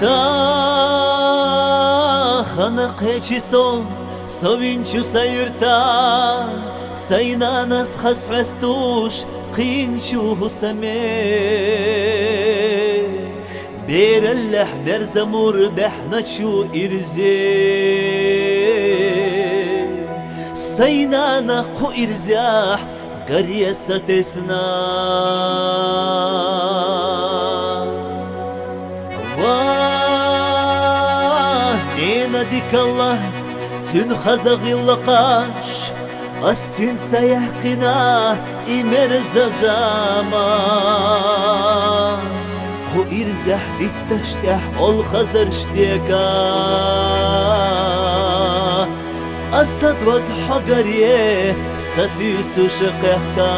Ta xanaqeçi son sovinçu sayırta saynanas xasvestuş qinçu husame بيرلح برزمور بحنشو إرزي سينانا قو إرزاح قرية ستسنا واه نينا ديك الله تن خزغ اللقاش أستن سيحقنا إمرز زمان قو إرزح بالتشتح الخزر شتيكا أسد وق حقريه ستيسو شقيحكا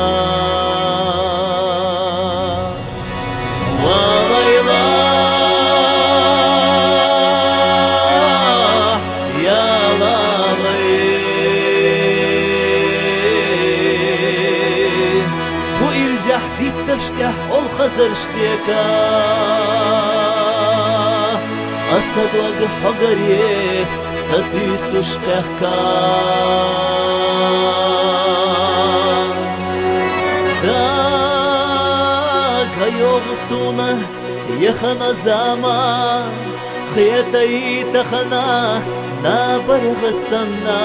وليلا يا لالي قو إرزح بالتشتح الخزر شتيكا أسد وق حقريه ستيسو شقيحكا داك يوغسونا يخنا زمان خيتي تخنا نابر غسنا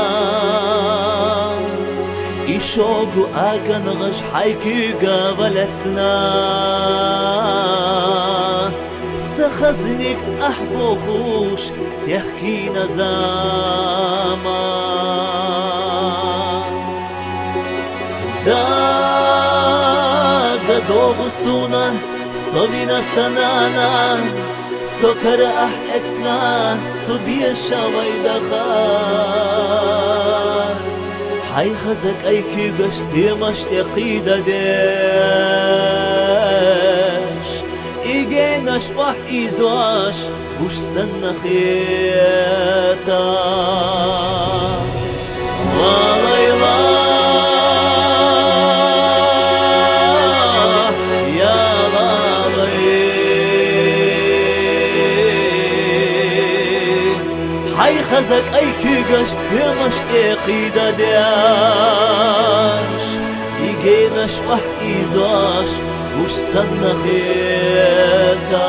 إشوغو آغن غش حيكي غالتنا سخزنك أحبو خوش يحكي نزامان دا دوغسونا صبينا سنانا سكر أحكسنا سبيا شاوي دخار حي خزك أيكي قشتي مش إقيدة ديش إيجيناش وح إيزواش وش سنة خيتا وليلا يا لالي حي خزك أيكي قشت مش إقيدة ديش إيجيناش وح إيزواش وش سنة خيتا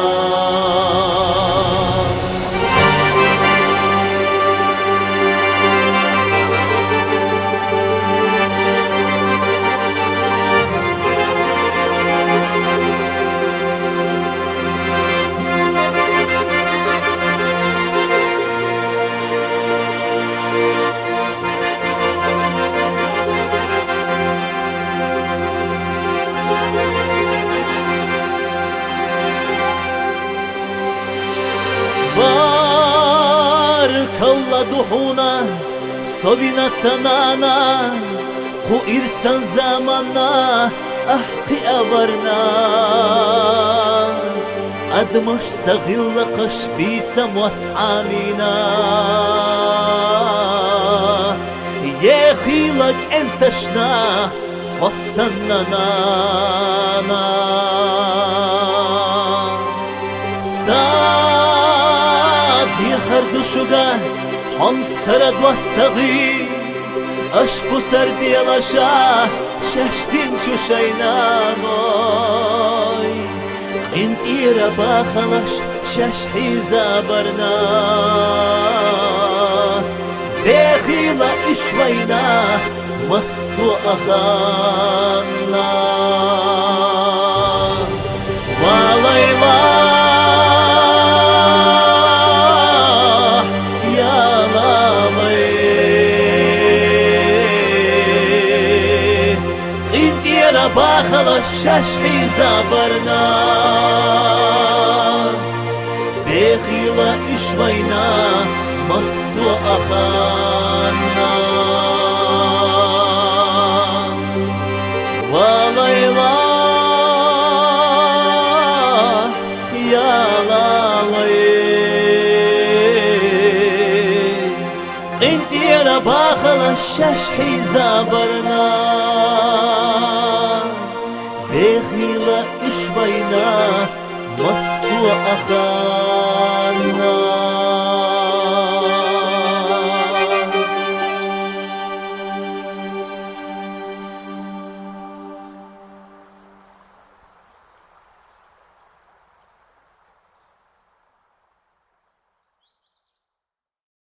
بارك الله دحونا صبينا سنانا قو إرسان زمانا أحقي أبرنا أدمش سغل قش بيسم وطعامنا يا خيلك انتشنا وصلنا نانا يخردشوغا هم سرد والتغي أشبو سردي لشا ششدين شوشيناموي انت إيرا باخلش ششحي زابرنا بيخيلا إشوينا مصو أخانا وليلا باخل الششحي زابرنا بخيلة إشوينا مصو أخانا وليلا يا لالي انتي باخل الششحي زابرنا بخيلة إشبينا مصو أخانا النار